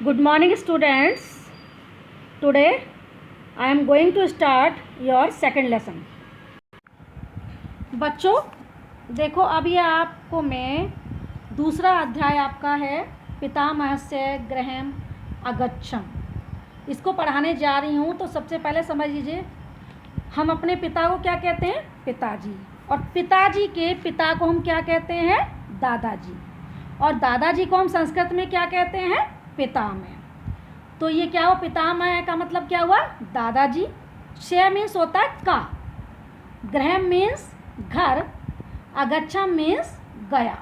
Good morning students. Today I am going to start your second lesson. बच्चों देखो, अभी आपको मैं दूसरा अध्याय आपका है पितामहस्य गृहम् अगच्छम्, इसको पढ़ाने जा रही हूँ। तो सबसे पहले समझ लीजिए, हम अपने पिता को क्या कहते हैं? पिताजी। और पिताजी के पिता को हम क्या कहते हैं? दादाजी। और दादाजी को हम संस्कृत में क्या कहते हैं? पितामह। तो ये क्या हुआ? पितामह का मतलब क्या हुआ? दादाजी। शय मीन्स होता है का, गृह मीन्स घर, अगच्छम मीन्स गया।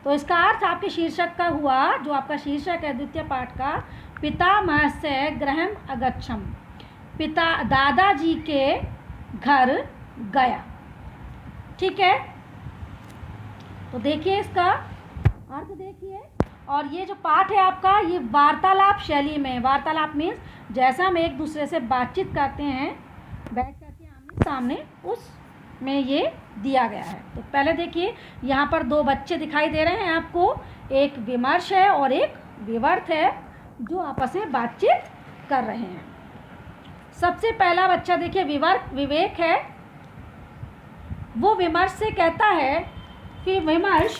तो इसका अर्थ आपके शीर्षक का हुआ, जो आपका शीर्षक है द्वितीय पाठ का, पितामहस्य गृहम् अगच्छम्, पिता दादाजी के घर गया। ठीक है, तो देखिए इसका अर्थ देखिए। और ये जो पाठ है आपका, ये वार्तालाप शैली में। वार्तालाप मीन्स जैसा हम एक दूसरे से बातचीत करते हैं बैठ करके आमने सामने, उसमें ये दिया गया है। तो पहले देखिए, यहाँ पर दो बच्चे दिखाई दे रहे हैं आपको, एक विमर्श है और एक विवर्त है, जो आपस में बातचीत कर रहे हैं। सबसे पहला बच्चा देखिए विवेक है। वो विमर्श से कहता है कि विमर्श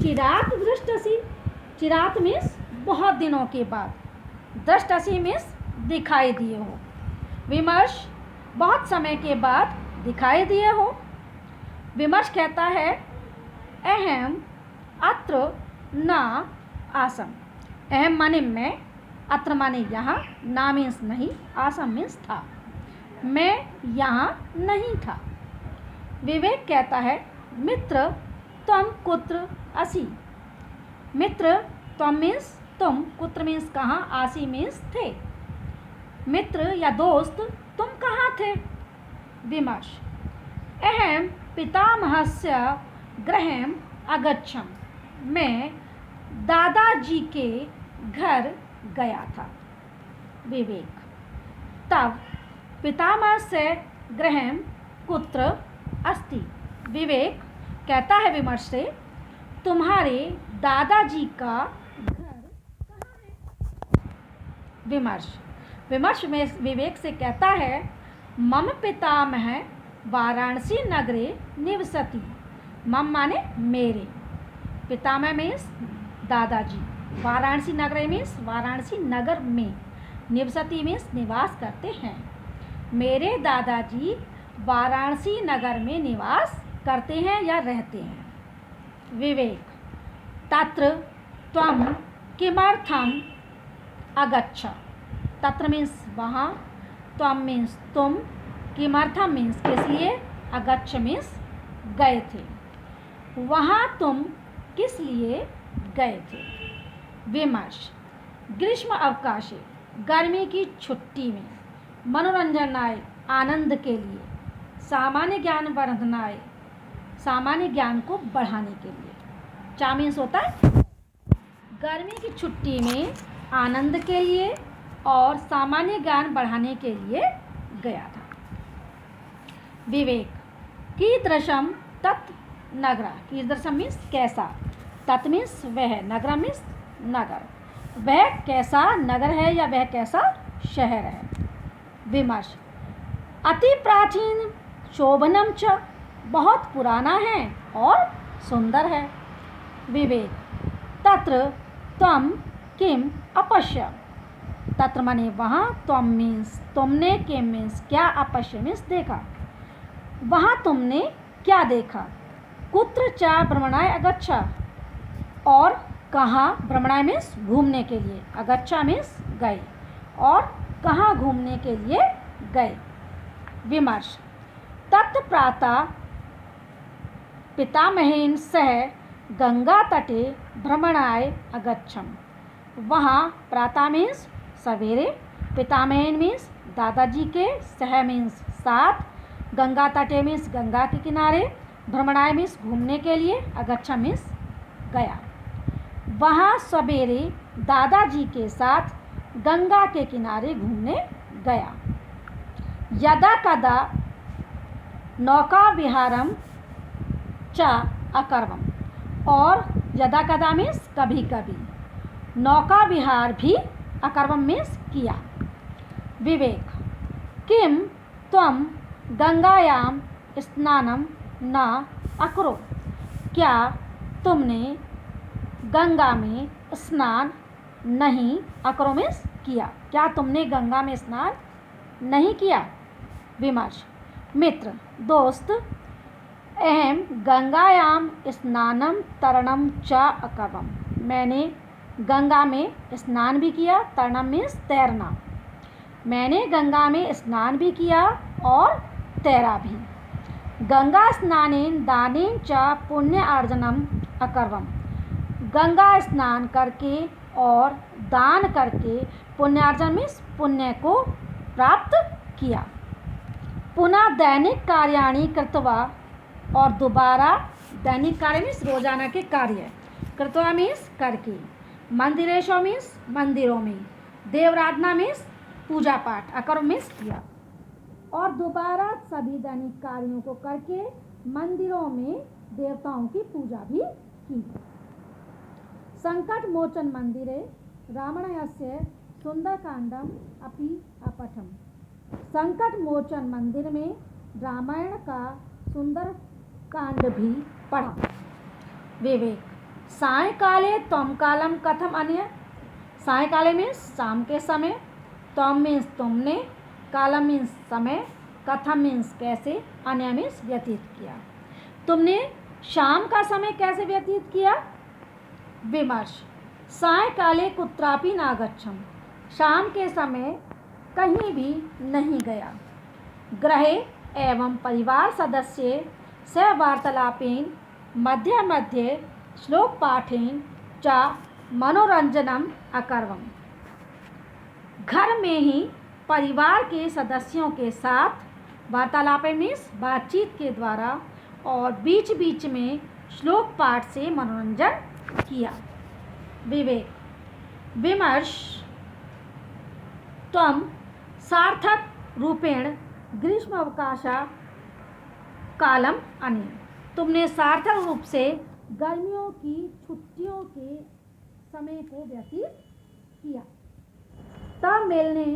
चिरात दृष्टसी, चिरात मीन्स बहुत दिनों के बाद, दृष्टसी मीन्स दिखाई दिए हो। विमर्श बहुत समय के बाद दिखाई दिए हो। विमर्श कहता है अहम अत्र न आसम। अहम माने मैं, अत्र माने यहाँ, ना मीन्स नहीं, आसम मीन्स था, मैं यहाँ नहीं था। विवेक कहता है मित्र त्वं कुत्र असि। मित्र त्वं मीन्स तुम, कुत्र मीन्स कहाँ, आसी मीन्स थे। मित्र या दोस्त तुम कहाँ थे? विमर्श अहम पितामहस्य गृहम् अगच्छम्, मैं दादाजी के घर गया था। विवेक तब पितामहस्य गृहम् कुत्र अस्ति। विवेक कहता है विमर्श से, तुम्हारे दादाजी का घर कहाँ है? विमर्श में विवेक से कहता है मम पितामह वाराणसी नगरे निवसति। मम माने मेरे, पितामह मीन्स दादाजी, वाराणसी नगरे मीन्स वाराणसी नगर में, निवसति मीन्स निवास करते हैं। मेरे दादाजी वाराणसी नगर में निवास करते हैं या रहते हैं। विवेक तत्र त्वं किमर्थम अगच्छ। तत्र मीन्स वहाँ, त्वं मीन्स तुम, किमर्थम मीन्स किस लिए, अगच्छ मीन्स गए थे। वहाँ तुम किस लिए गए थे? विमर्श ग्रीष्म अवकाशे, गर्मी की छुट्टी में, मनोरंजनाय आनंद के लिए, सामान्य ज्ञान वर्धनाय, सामान्य ज्ञान को बढ़ाने के लिए। चा मीन्स होता है गर्मी की छुट्टी में आनंद के लिए और सामान्य ज्ञान बढ़ाने के लिए गया था। विवेक कीदृशम तत् नगरा। कीदृशम मीन्स कैसा, तत् मीन्स वह, नगरा मीन्स नगर, वह कैसा नगर है या वह कैसा शहर है। विमर्श अति प्राचीन शोभनम च, बहुत पुराना है और सुंदर है। विवेक तत्र त्वं किम अपश्य। तत्र माने वहाँ, त्वं मीन्स तुमने, किम मीन्स क्या, अपश्य मीन्स देखा। वहाँ तुमने क्या देखा? कुत्र च भ्रमणाय अगच्छा, और कहाँ, भ्रमणाय मीन्स घूमने के लिए, अगच्छा मीन्स गए, और कहाँ घूमने के लिए गए। विमर्श तत्प्रातः पितामहेन सह गंगा तटे भ्रमणाय अगच्छम्। वहाँ प्रातः मीन्स सवेरे, पितामहेन मीन्स दादाजी के, सह मीन्स साथ, गंगा तटे मीन्स गंगा के किनारे, भ्रमणाय मीन्स घूमने के लिए, अगच्छम् मीन्स गया। वहाँ सवेरे दादाजी के साथ गंगा के किनारे घूमने गया। यदा कदा नौका विहारम च अकर्वम, और यदा कदा मीन्स कभी कभी, नौका विहार भी अकर्वम मीन्स किया। विवेक, किम त्वम गंगायाम स्नानम न अकरो, क्या तुमने गंगा में स्नान नहीं, अकरो मीन्स किया, क्या तुमने गंगा में स्नान नहीं किया। विमर्श, मित्र, दोस्त, अहम गंगायाम स्नानम तरणम च अकरवम, मैंने गंगा में स्नान भी किया, तरणम मीन्स तैरना, मैंने गंगा में स्नान भी किया और तैरा भी। गंगा स्नानेन दानेन च पुण्य अर्जनम अकरवम, गंगा स्नान करके और दान करके पुण्यार्जन मीन्स पुण्य को प्राप्त किया। पुनः दैनिक कार्याणि कृत्वा, और दोबारा दैनिक कार्य मीन्स रोजाना के कार्य, कृत्वा मीन्स करके, मंदिरेशो मीन्स मंदिरों में, देवराधना मीन्स पूजा पाठ, अकर्म मीन्स किया, और दोबारा सभी दैनिक कार्यों को करके मंदिरों में देवताओं की पूजा भी की। संकट मोचन मंदिरे रामायणस्य सुंदरकांडम अपि अपठम, संकट मोचन मंदिर में रामायण का सुंदर कांड भी पढ़ा। विवेक, सायकाले त्वम कालम कथम अन्य, सायकाले मीन्स शाम के समय, त्वम मीन्स तुमने, कालम मीन्स समय, कथम मीन्स कैसे, अन्य मीन्स व्यतीत किया, तुमने शाम का समय कैसे व्यतीत किया। विमर्श, सायकाले कुत्रापि नागच्छम, शाम के समय कहीं भी नहीं गया। गृहे एवं परिवार सदस्य सह वार्तालापेन मध्य मध्य श्लोक पाठेन च मनोरंजनम अकरवम, घर में ही परिवार के सदस्यों के साथ वार्तालापेन मीन्स बातचीत के द्वारा और बीच बीच में श्लोक पाठ से मनोरंजन किया। विवेक, विमर्श, त्वम सार्थक रूपेण ग्रीष्म अवकाशा कालम अन्य, तुमने सार्थक रूप से गर्मियों की छुट्टियों के समय को व्यतीत किया। तब मिलने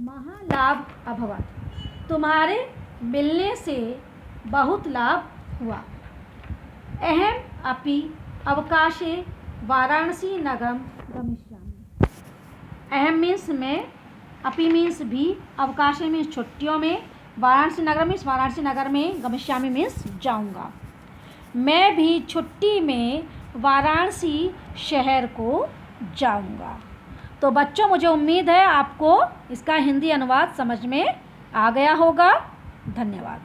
महालाभ अभवत, तुम्हारे मिलने से बहुत लाभ हुआ। अहम अपि अवकाशे वाराणसी नगरम गमिष्यामि, अहम मीन्स में, अपि मीन्स भी, अवकाशे मीन्स छुट्टियों में, वाराणसी नगर मीन्स वाराणसी नगर में, गमिष्यामि मीन्स जाऊंगा, मैं भी छुट्टी में वाराणसी शहर को जाऊंगा। तो बच्चों, मुझे उम्मीद है आपको इसका हिंदी अनुवाद समझ में आ गया होगा। धन्यवाद।